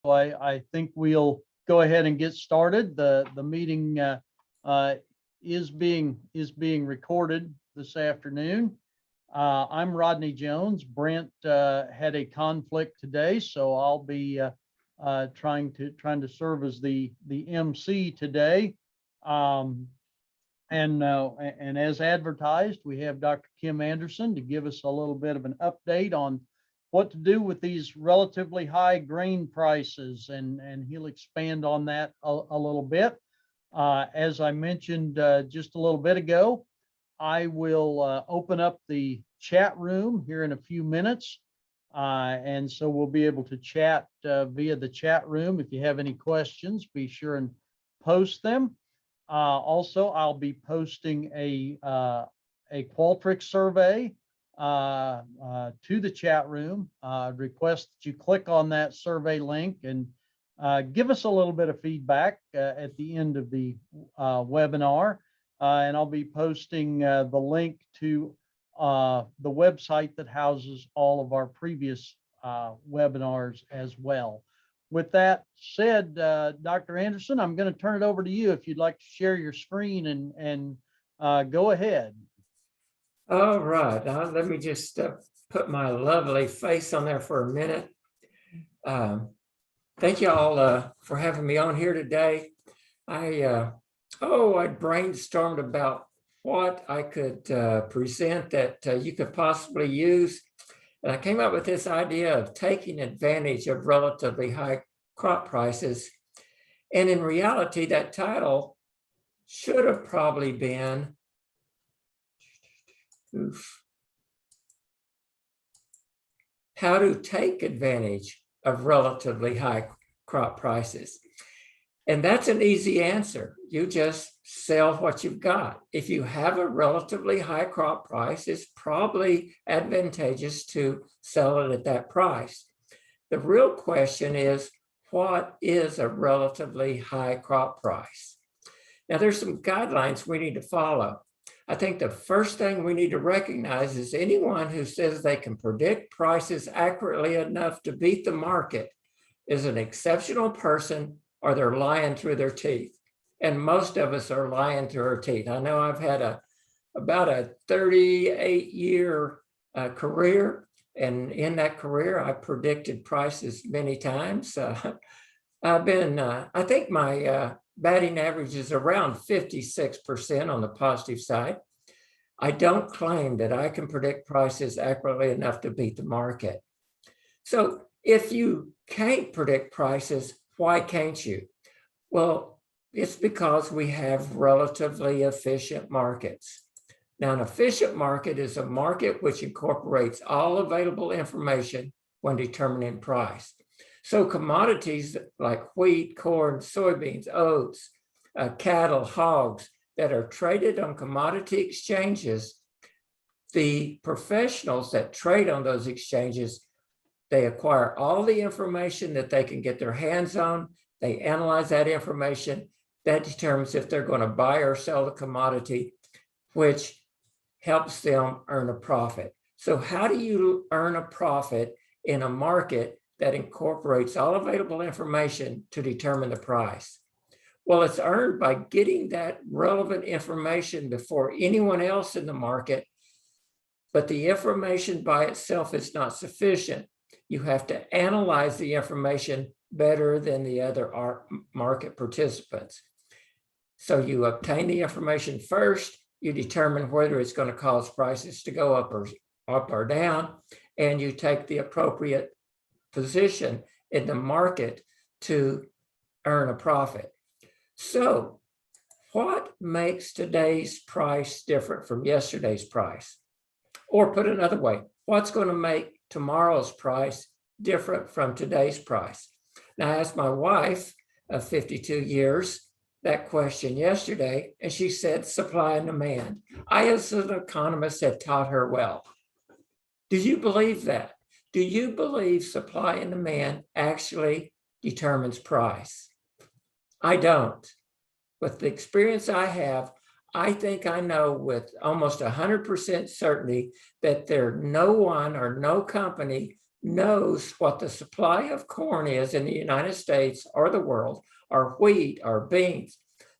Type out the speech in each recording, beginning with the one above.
So I think we'll go ahead and get started. The meeting is being recorded this afternoon. I'm Rodney Jones. Brent had a conflict today, so I'll be trying to serve as the MC today. And as advertised, we have Dr. Kim Anderson to give us a little bit of an update on what to do with these relatively high grain prices, and he'll expand on that a little bit. As I mentioned just a little bit ago, I will open up the chat room here in a few minutes. And so we'll be able to chat via the chat room. If you have any questions, be sure and post them. Also, I'll be posting a Qualtrics survey to the chat room. Request that you click on that survey link and give us a little bit of feedback at the end of the webinar. And I'll be posting the link to the website that houses all of our previous webinars as well. With that said, Dr. Anderson, I'm going to turn it over to you if you'd like to share your screen and go ahead. All right, let me just put my lovely face on there for a minute. Thank you all for having me on here today. I brainstormed about what I could present that you could possibly use. And I came up with this idea of taking advantage of relatively high crop prices. And in reality, that title should have probably been, how to take advantage of relatively high crop prices. And that's an easy answer. You just sell what you've got. If you have a relatively high crop price, it's probably advantageous to sell it at that price. The real question is, what is a relatively high crop price? Now, there's some guidelines we need to follow. I think the first thing we need to recognize is anyone who says they can predict prices accurately enough to beat the market is an exceptional person, or they're lying through their teeth. And most of us are lying through our teeth. I know I've had about a 38-year career, and in that career, I predicted prices many times. I think my batting average is around 56% on the positive side. I don't claim that I can predict prices accurately enough to beat the market. So if you can't predict prices, why can't you? Well, it's because we have relatively efficient markets. Now, an efficient market is a market which incorporates all available information when determining price. So commodities like wheat, corn, soybeans, oats, cattle, hogs that are traded on commodity exchanges, the professionals that trade on those exchanges, they acquire all the information that they can get their hands on. They analyze that information. That determines if they're going to buy or sell the commodity, which helps them earn a profit. So how do you earn a profit in a market that incorporates all available information to determine the price? Well, it's earned by getting that relevant information before anyone else in the market, but the information by itself is not sufficient. You have to analyze the information better than the other market participants. So you obtain the information first, you determine whether it's going to cause prices to go up or down, and you take the appropriate position in the market to earn a profit. So what makes today's price different from yesterday's price? Or put another way, what's going to make tomorrow's price different from today's price? Now, I asked my wife of 52 years that question yesterday, and she said supply and demand. I, as an economist, had taught her well. Do you believe that? Do you believe supply and demand actually determines price? I don't. With the experience I have, I think I know with almost 100% certainty that there's no one or no company knows what the supply of corn is in the United States or the world, or wheat or beans,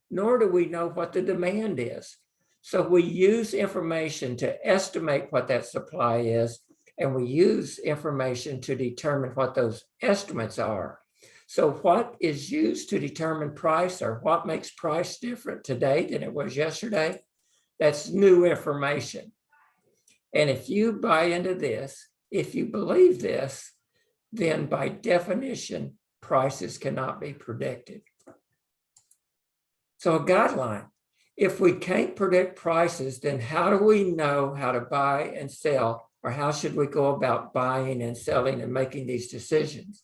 nor do we know what the demand is. So we use information to estimate what that supply is, and we use information to determine what those estimates are. So what is used to determine price, or what makes price different today than it was yesterday? That's new information. And if you buy into this, if you believe this, then by definition, prices cannot be predicted. So a guideline, if we can't predict prices, then how do we know how to buy and sell, or how should we go about buying and selling and making these decisions?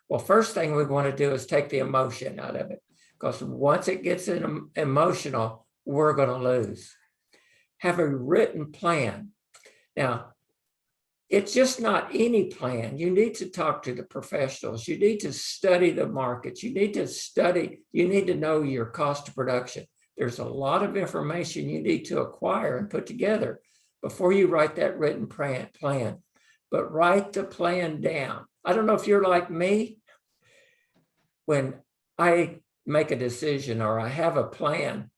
Well, first thing we want to do is take the emotion out of it, because once it gets emotional, we're going to lose. Have a written plan. Now, it's just not any plan. You need to talk to the professionals. You need to study the markets. You need to know your cost of production. There's a lot of information you need to acquire and put together before you write that written plan. But write the plan down. I don't know if you're like me. When I make a decision or I have a plan,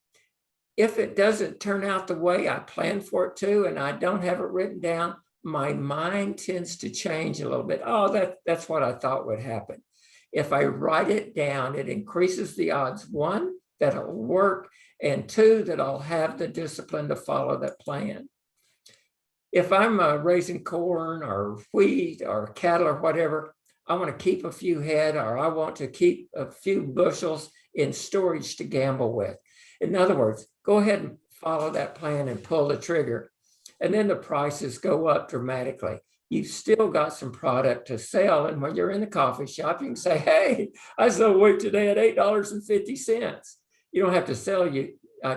if it doesn't turn out the way I planned for it to, and I don't have it written down, my mind tends to change a little bit. Oh, that's what I thought would happen. If I write it down, it increases the odds, one, that it'll work, and two, that I'll have the discipline to follow that plan. If I'm raising corn or wheat or cattle or whatever, I want to keep a few head, or I want to keep a few bushels in storage to gamble with. In other words, go ahead and follow that plan and pull the trigger. And then the prices go up dramatically. You've still got some product to sell. And when you're in the coffee shop, you can say, hey, I sold wheat today at $8.50. You don't have to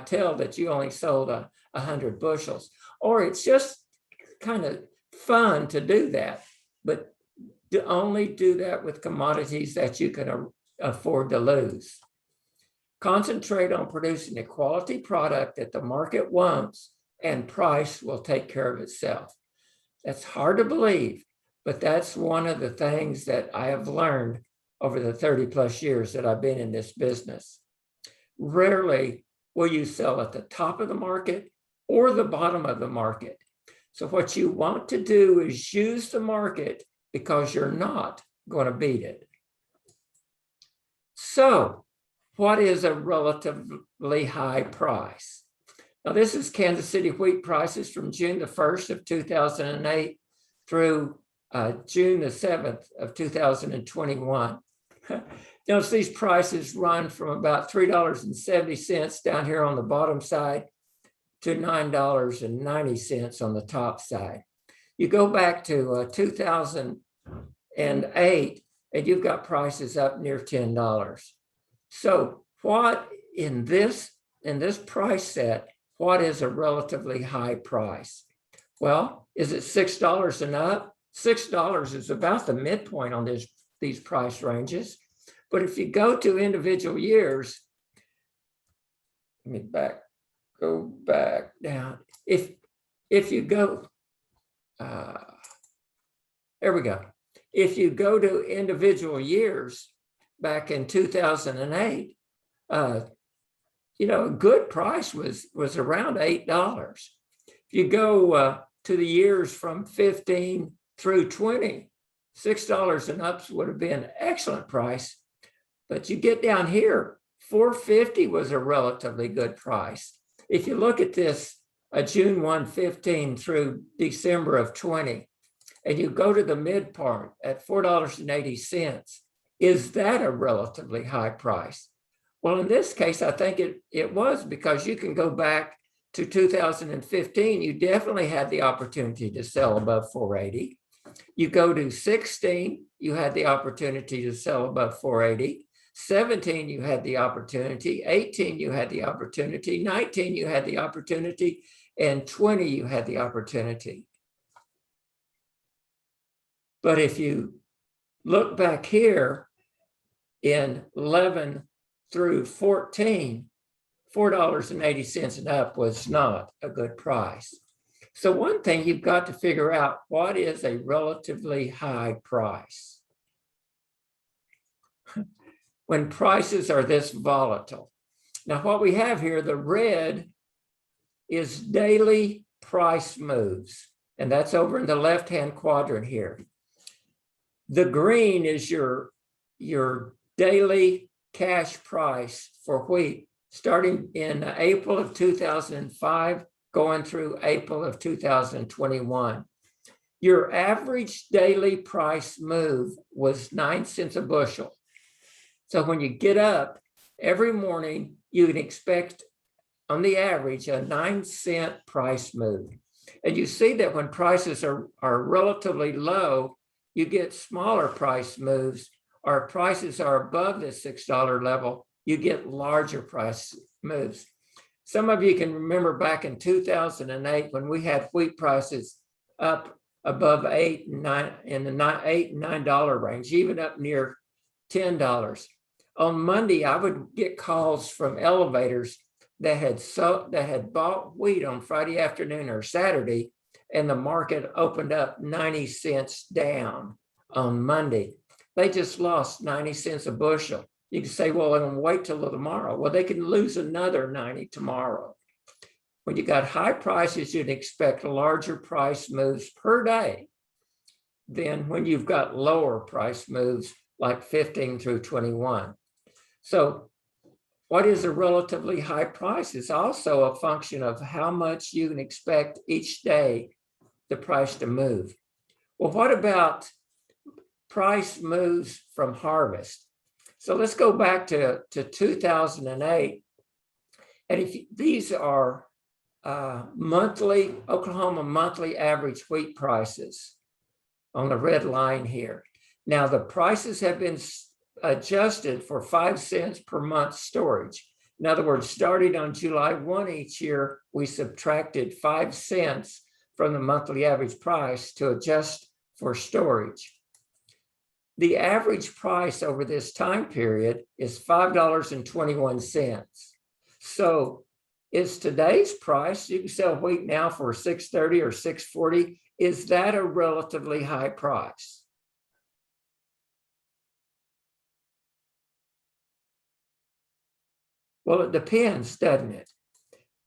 tell that you only sold 100 bushels. Or it's just kind of fun to do that. But only do that with commodities that you can afford to lose. Concentrate on producing a quality product that the market wants, and price will take care of itself. That's hard to believe, but that's one of the things that I have learned over the 30 plus years that I've been in this business. Rarely will you sell at the top of the market or the bottom of the market. So what you want to do is use the market, because you're not going to beat it. So what is a relatively high price? Now, this is Kansas City wheat prices from June the 1st of 2008 through June the 7th of 2021. Notice these prices run from about $3.70 down here on the bottom side to $9.90 on the top side. You go back to 2008, and you've got prices up near $10. So what in this price set, what is a relatively high price? Well, is it $6 and up? $6 is about the midpoint on these price ranges. But if you go to individual years, let me go back down. If you go, there we go. If you go to individual years back in 2008, a good price was around $8. If you go to the years from 15 through 20, $6 and up would have been an excellent price. But you get down here, $4.50 was a relatively good price. If you look at this, June 1, 15 through December of 20, and you go to the mid part at $4.80, is that a relatively high price? Well, in this case, I think it was, because you can go back to 2015. You definitely had the opportunity to sell above $4.80. You go to 16, you had the opportunity to sell above $4.80. 17, you had the opportunity. 18, you had the opportunity. 19, you had the opportunity. And 20, you had the opportunity. But if you look back here in 11 through 14, $4.80 and up was not a good price. So one thing you've got to figure out, what is a relatively high price? When prices are this volatile. Now what we have here, the red is daily price moves, and that's over in the left-hand quadrant here. The green is your daily cash price for wheat, starting in April of 2005, going through April of 2021. Your average daily price move was 9 cents a bushel. So when you get up every morning, you can expect on the average a 9-cent price move. And you see that when prices are relatively low, you get smaller price moves, or prices are above the $6 level, you get larger price moves. Some of you can remember back in 2008 when we had wheat prices up above $8 and $9 in the $8 and $9 range, even up near $10. On Monday, I would get calls from elevators that had bought wheat on Friday afternoon or Saturday, and the market opened up 90 cents down on Monday. They just lost 90 cents a bushel. You can say, well, I'm going to wait till tomorrow. Well, they can lose another 90 tomorrow. When you got high prices, you'd expect larger price moves per day than when you've got lower price moves like 15 through 21. So what is a relatively high price? It's also a function of how much you can expect each day the price to move. Well, what about price moves from harvest? So let's go back to 2008. And if these are monthly, Oklahoma monthly average wheat prices on the red line here. Now the prices have been adjusted for 5 cents per month storage. In other words, starting on July 1 each year, we subtracted 5 cents from the monthly average price to adjust for storage. The average price over this time period is $5.21. So is today's price, you can sell wheat now for $6.30 or $6.40, is that a relatively high price? Well, it depends, doesn't it?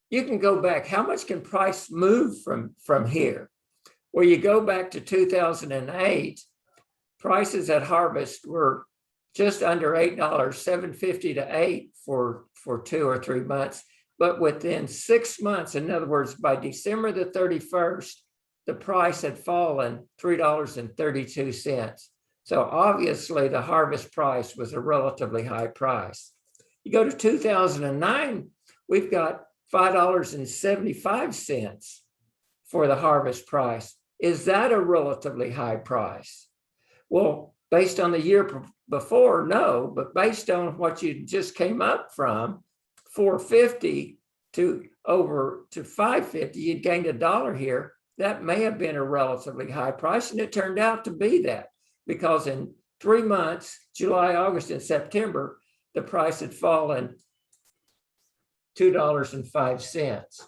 You can go back. How much can price move from here? Well, you go back to 2008, prices at harvest were just under $8, $7.50 to $8 for 2 or 3 months. But within 6 months, in other words, by December the 31st, the price had fallen $3.32. So obviously the harvest price was a relatively high price. You go to 2009, we've got $5.75 for the harvest price. Is that a relatively high price? Well, based on the year before, no, but based on what you just came up from, $4.50 to $5.50, you'd gained $1 here. That may have been a relatively high price, and it turned out to be that, because in 3 months, July, August, and September, the price had fallen $2.05.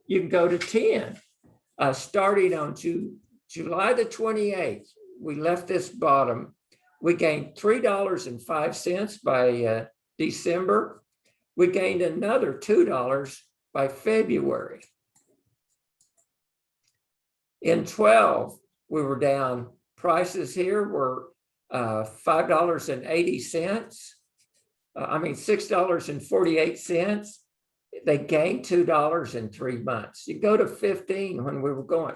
You can go to 10. Starting on July the 28th, we left this bottom. We gained $3.05 by December. We gained another $2 by February. In 12, we were down. Prices here were $5.80. $6.48. They gained $2 in 3 months. You go to 15 when we were going.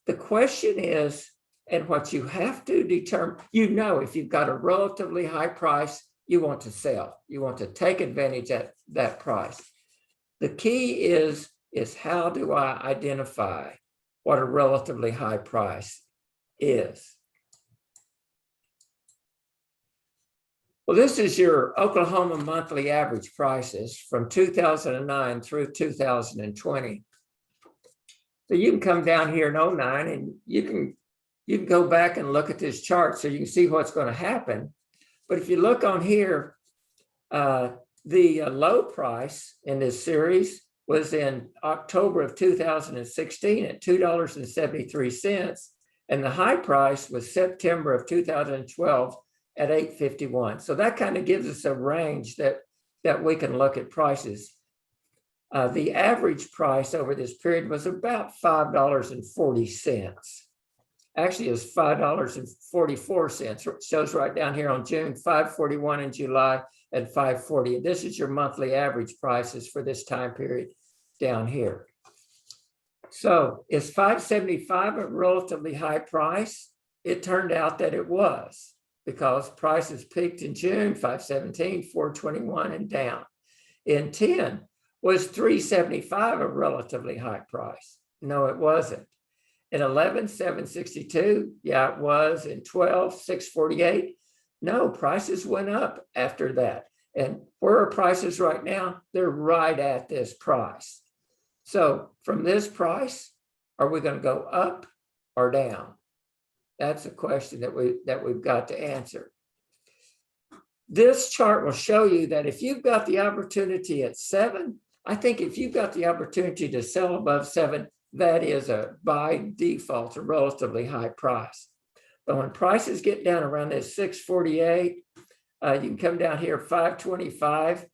The question is, and what you have to determine, if you've got a relatively high price, you want to sell. You want to take advantage of that price. The key is how do I identify what a relatively high price is? Well, this is your Oklahoma monthly average prices from 2009 through 2020. So you can come down here in 09 and you can go back and look at this chart so you can see what's going to happen. But if you look on here, the low price in this series was in October of 2016 at $2.73, and the high price was September of 2012 at $8.51. So that kind of gives us a range that we can look at prices. The average price over this period was about $5.40. Actually, it was $5.44. It shows right down here on June, $5.41 in July, and $5.40. This is your monthly average prices for this time period down here. So is $5.75 a relatively high price? It turned out that it was, because prices peaked in June, $5.17, $4.21, and down. In 10, was $3.75 a relatively high price? No, it wasn't. In 11, $7.62, yeah, it was. In 12, $6.48. No, prices went up after that. And where are prices right now? They're right at this price. So from this price, are we going to go up or down? That's a question that we've got to answer. This chart will show you that if you've got the opportunity at 7, I think if you've got the opportunity to sell above 7, that is by default a relatively high price. But when prices get down around this 648, you can come down here 525.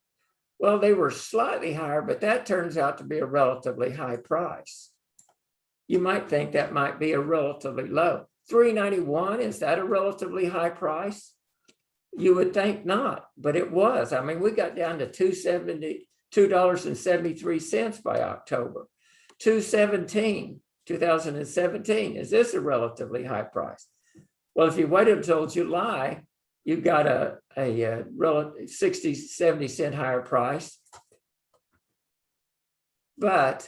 Well, they were slightly higher, but that turns out to be a relatively high price. You might think that might be a relatively low. 391, is that a relatively high price? You would think not, but it was. I mean, we got down to $2.73 by October. 217, 2017, is this a relatively high price? Well, if you waited until July, you got a relative 60, 70 cent higher price. But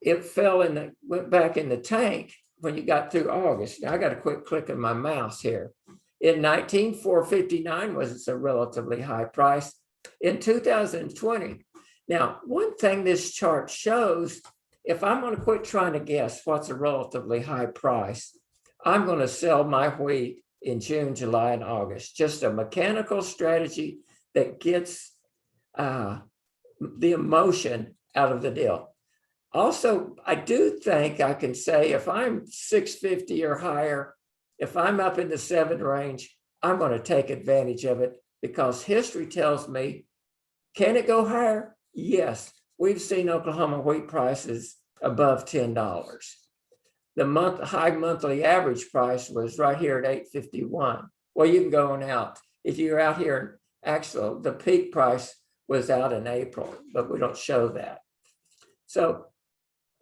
it went back in the tank when you got through August. Now I got to quit clicking my mouse here. In 19, $4.59 was a relatively high price. In 2020, now one thing this chart shows, if I'm going to quit trying to guess what's a relatively high price, I'm going to sell my wheat in June, July, and August. Just a mechanical strategy that gets the emotion out of the deal. Also, I do think I can say if I'm 650 or higher, if I'm up in the 7 range, I'm going to take advantage of it, because history tells me, can it go higher? Yes. We've seen Oklahoma wheat prices above $10. The high monthly average price was right here at $8.51. Well, you can go on out. If you're out here, actually, the peak price was out in April, but we don't show that. So,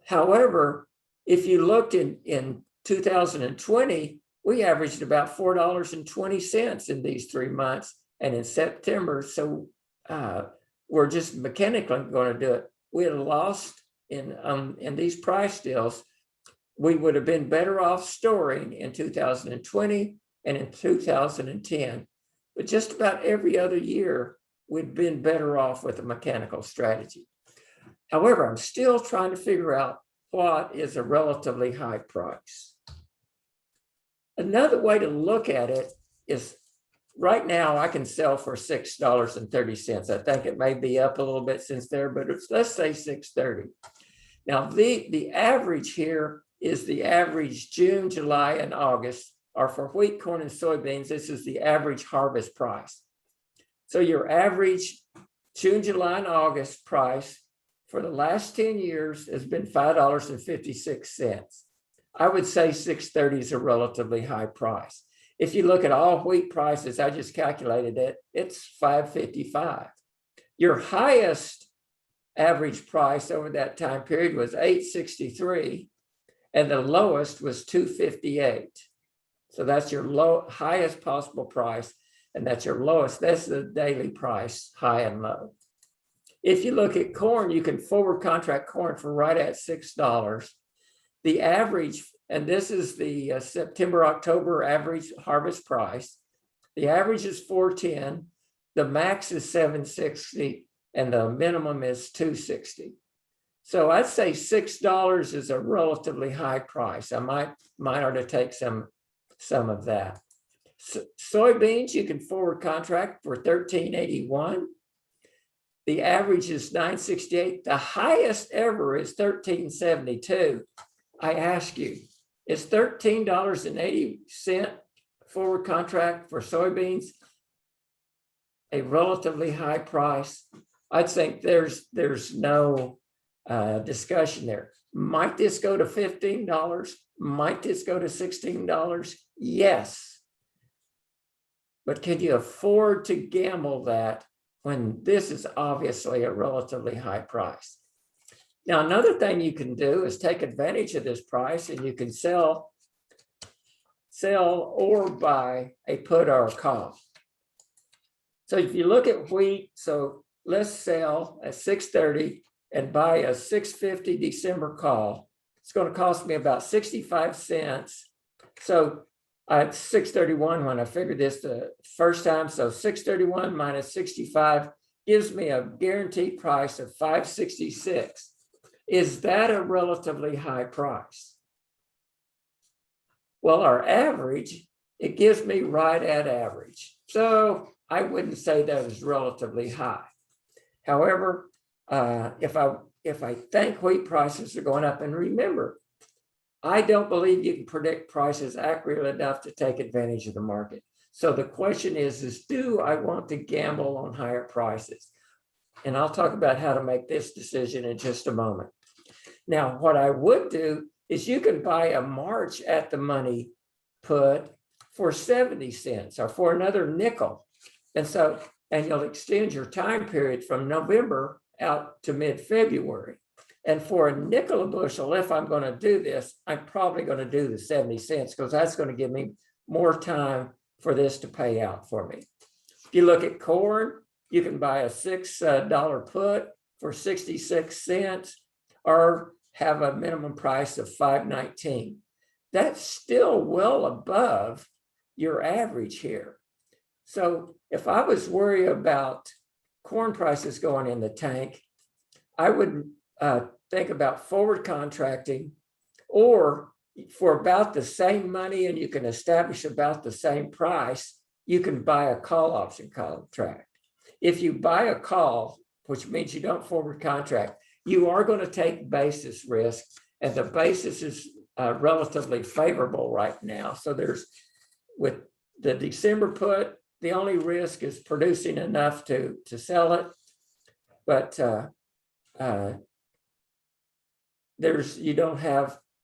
however, if you looked in 2020, we averaged about $4.20 in these 3 months, and in September, so we're just mechanically going to do it. We had lost in these price deals. We would have been better off storing in 2020 and in 2010, but just about every other year, we'd been better off with a mechanical strategy. However, I'm still trying to figure out what is a relatively high price. Another way to look at it is, right now I can sell for $6.30. I think it may be up a little bit since there, but let's say $6.30. Now the average here is the average June, July, and August, or for wheat, corn, and soybeans, this is the average harvest price. So your average June, July, and August price for the last 10 years has been $5.56. I would say $6.30 is a relatively high price. If you look at all wheat prices, I just calculated it, it's $5.55. Your highest average price over that time period was $8.63, and the lowest was $2.58. So that's your highest possible price, and that's your lowest. That's the daily price, high and low. If you look at corn, you can forward contract corn for right at $6. The average, and this is the September, October average harvest price. The average is $4.10, the max is $7.60, and the minimum is $2.60. So I'd say $6 is a relatively high price. I might ought to take some of that. Soybeans, you can forward contract for $13.81. the average is 968. The highest ever is 1372. I ask you, is $13.80 forward contract for soybeans a relatively high price? I think there's no discussion there. Might this go to $15? Might this go to $16? Yes. But can you afford to gamble that when this is obviously a relatively high price? Now, another thing you can do is take advantage of this price, and you can sell or buy a put or a call. So if you look at wheat, so let's sell at 630 and buy a 650 December call. It's going to cost me about 65 cents. So at 631 when I figured this the first time. So 631 minus 65 gives me a guaranteed price of 566. Is that a relatively high price? Well, our average, it gives me right at average. So I wouldn't say that is relatively high. However, if I think wheat prices are going up, and remember, I don't believe you can predict prices accurately enough to take advantage of the market. So the question is do I want to gamble on higher prices? And I'll talk about how to make this decision in just a moment. Now, what I would do is you can buy a March at the money put for 70 cents or for another nickel. And you'll extend your time period from November out to mid-February. And for a nickel a bushel, if I'm going to do this, I'm probably going to do the 70 cents because that's going to give me more time for this to pay out for me. If you look at corn, you can buy a $6 put for 66 cents or have a minimum price of $5.19. That's still well above your average here. So if I was worried about corn prices going in the tank, I would think about forward contracting, or for about the same money and you can establish about the same price, you can buy a call option contract. If you buy a call, which means you don't forward contract, you are going to take basis risk, and the basis is relatively favorable right now. So with the December put, the only risk is producing enough to sell it, but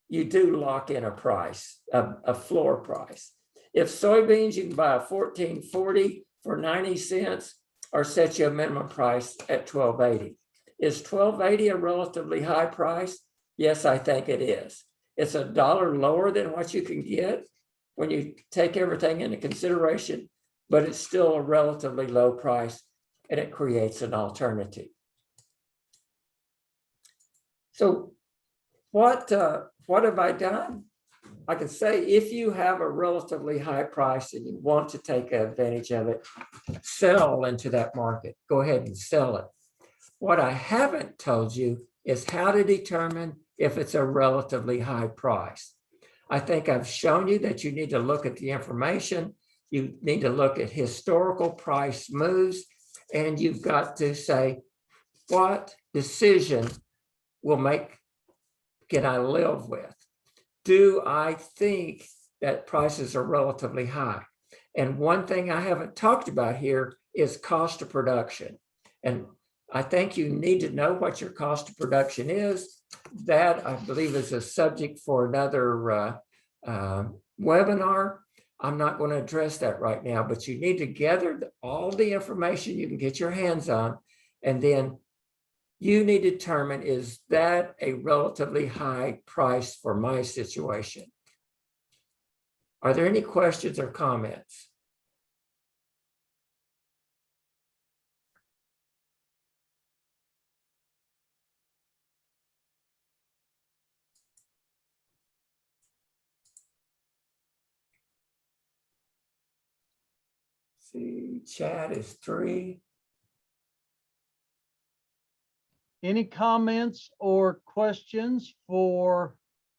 you do lock in a price, a floor price. If soybeans, you can buy a 1440 for 90 cents or set you a minimum price at 1280. Is 1280 a relatively high price? Yes, I think it is. It's $1 lower than what you can get when you take everything into consideration, but it's still a relatively low price, and it creates an alternative. So what have I done? I can say if you have a relatively high price and you want to take advantage of it, sell into that market. Go ahead and sell it. What I haven't told you is how to determine if it's a relatively high price. I think I've shown you that you need to look at the information. You need to look at historical price moves, and you've got to say, what decision can I live with? Do I think that prices are relatively high? And one thing I haven't talked about here is cost of production. And I think you need to know what your cost of production is. That, I believe, is a subject for another webinar. I'm not going to address that right now, but you need to gather all the information you can get your hands on, and then you need to determine, is that a relatively high price for my situation? Are there any questions or comments? See, chat is 3. Any comments or questions for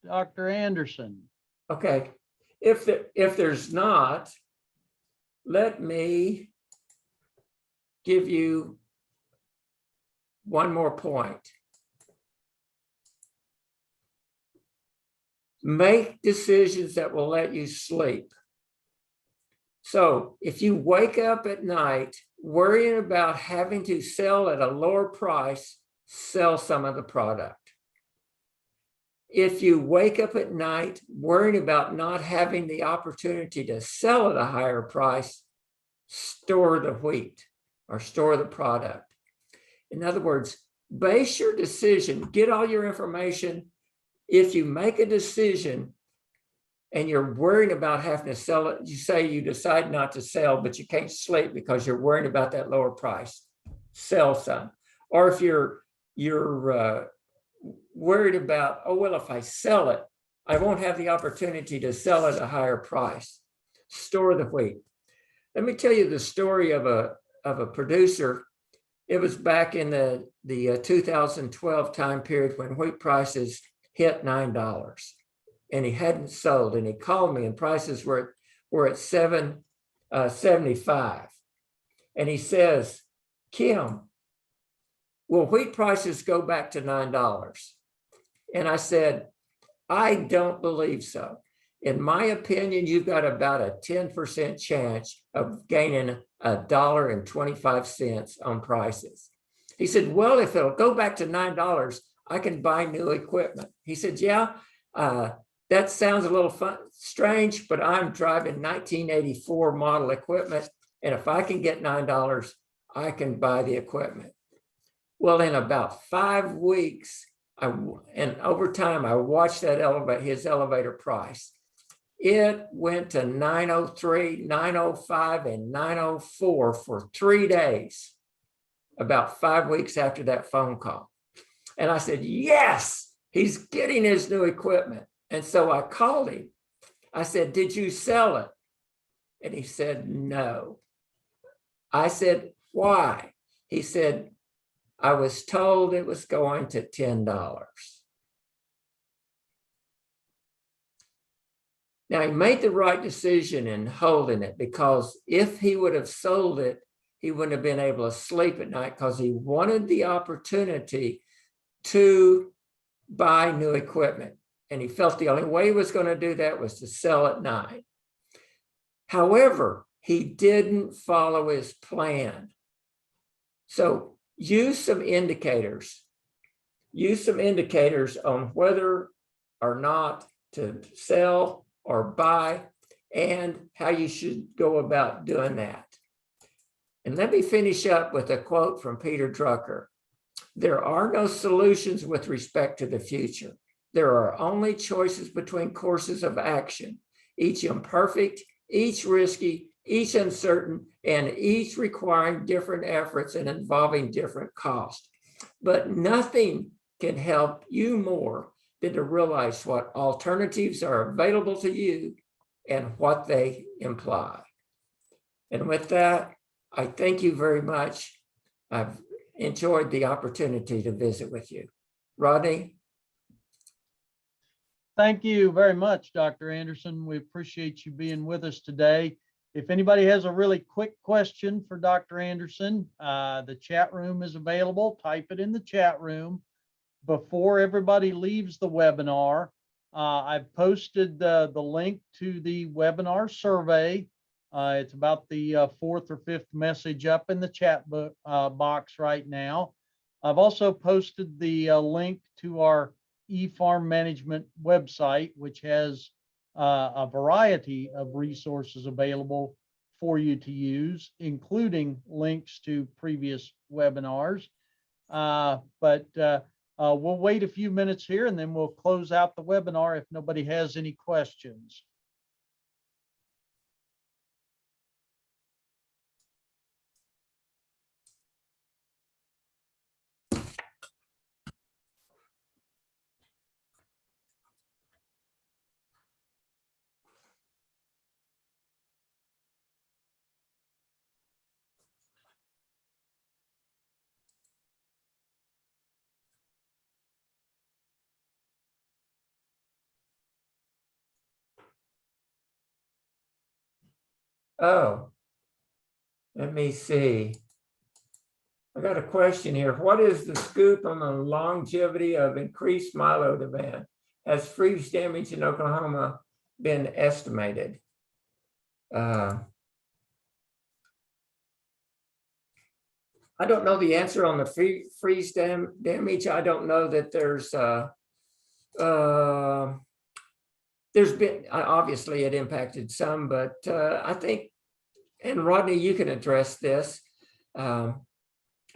Dr. Anderson? Okay, if there's not, let me give you one more point. Make decisions that will let you sleep. So if you wake up at night worrying about having to sell at a lower price, sell some of the product. If you wake up at night worrying about not having the opportunity to sell at a higher price, store the wheat or store the product. In other words, base your decision, get all your information. If you make a decision and you're worrying about having to sell it, you say you decide not to sell, but you can't sleep because you're worrying about that lower price, sell some. Or if you're worried about, oh, well, if I sell it, I won't have the opportunity to sell at a higher price, store the wheat. Let me tell you the story of a producer. It was back in the 2012 time period when wheat prices hit $9. And he hadn't sold, and he called me, and prices were at $7.75. And he says, Kim, will wheat prices go back to $9? And I said, I don't believe so. In my opinion, you've got about a 10% chance of gaining $1.25 on prices. He said, well, if it'll go back to $9, I can buy new equipment. He said, yeah, that sounds a little strange, but I'm driving 1984 model equipment. And if I can get $9, I can buy the equipment. Well, in about 5 weeks, and over time, I watched that his elevator price. It went to 903, 905, and 904 for 3 days, about 5 weeks after that phone call. And I said, yes, he's getting his new equipment. And so I called him. I said, did you sell it? And he said, no. I said, why? He said, I was told it was going to $10. Now, he made the right decision in holding it, because if he would have sold it, he wouldn't have been able to sleep at night, because he wanted the opportunity to buy new equipment. And he felt the only way he was going to do that was to sell at night. However, he didn't follow his plan. So use some indicators. Use some indicators on whether or not to sell or buy, and how you should go about doing that. And let me finish up with a quote from Peter Drucker. There are no solutions with respect to the future. There are only choices between courses of action, each imperfect, each risky, each uncertain, and each requiring different efforts and involving different costs. But nothing can help you more than to realize what alternatives are available to you and what they imply. And with that, I thank you very much. I've enjoyed the opportunity to visit with you. Rodney? Thank you very much, Dr. Anderson. We appreciate you being with us today. If anybody has a really quick question for Dr. Anderson, the chat room is available. Type it in the chat room. Before everybody leaves the webinar, I've posted the link to the webinar survey. It's about the fourth or fifth message up in the chat box right now. I've also posted the link to our eFarm management website, which has a variety of resources available for you to use, including links to previous webinars. We'll wait a few minutes here, and then we'll close out the webinar if nobody has any questions. Oh, let me see. I got a question here. What is the scoop on the longevity of increased milo demand? Has freeze damage in Oklahoma been estimated? I don't know the answer on the freeze damage. I don't know that there's been, obviously it impacted some, but I think, and Rodney, you can address this. I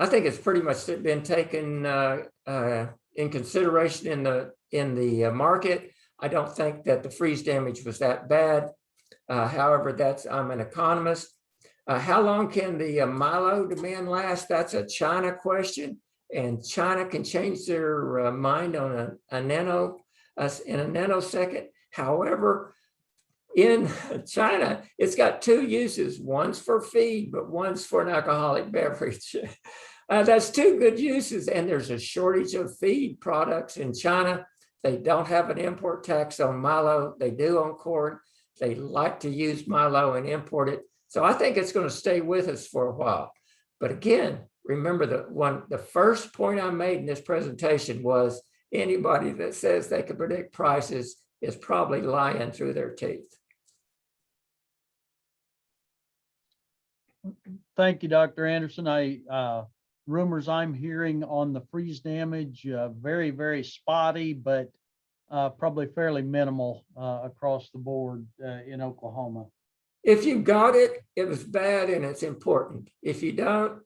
think it's pretty much been taken in consideration in the market. I don't think that the freeze damage was that bad. However, I'm an economist. How long can the milo demand last? That's a China question, and China can change their mind on in a nanosecond. However, in China, it's got two uses. One's for feed, but one's for an alcoholic beverage. That's two good uses, and there's a shortage of feed products in China. They don't have an import tax on milo. They do on corn. They like to use milo and import it. So I think it's going to stay with us for a while. But again, remember the first point I made in this presentation was anybody that says they can predict prices is probably lying through their teeth. Thank you, Dr. Anderson. Rumors I'm hearing on the freeze damage, very, very spotty, but probably fairly minimal across the board in Oklahoma. If you got it, it was bad and it's important. If you don't,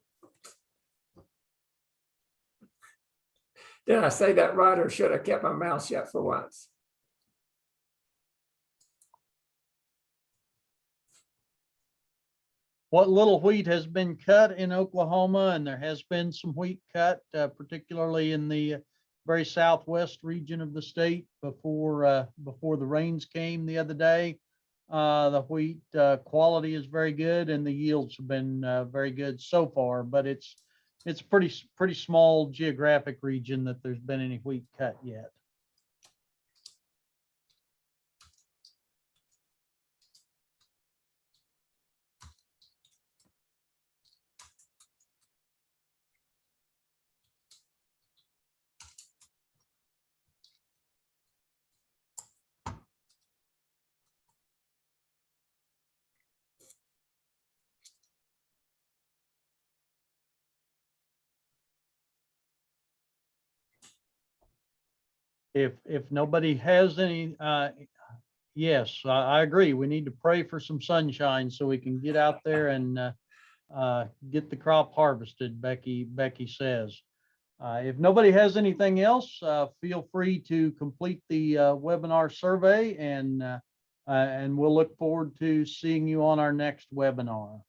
did I say that right, or should I kept my mouth shut for once? What little wheat has been cut in Oklahoma, and there has been some wheat cut, particularly in the very southwest region of the state before the rains came the other day. The wheat quality is very good, and the yields have been very good so far. But it's pretty small geographic region that there's been any wheat cut yet. If nobody has any, yes, I agree. We need to pray for some sunshine so we can get out there and get the crop harvested, Becky says. If nobody has anything else, feel free to complete the webinar survey, and we'll look forward to seeing you on our next webinar.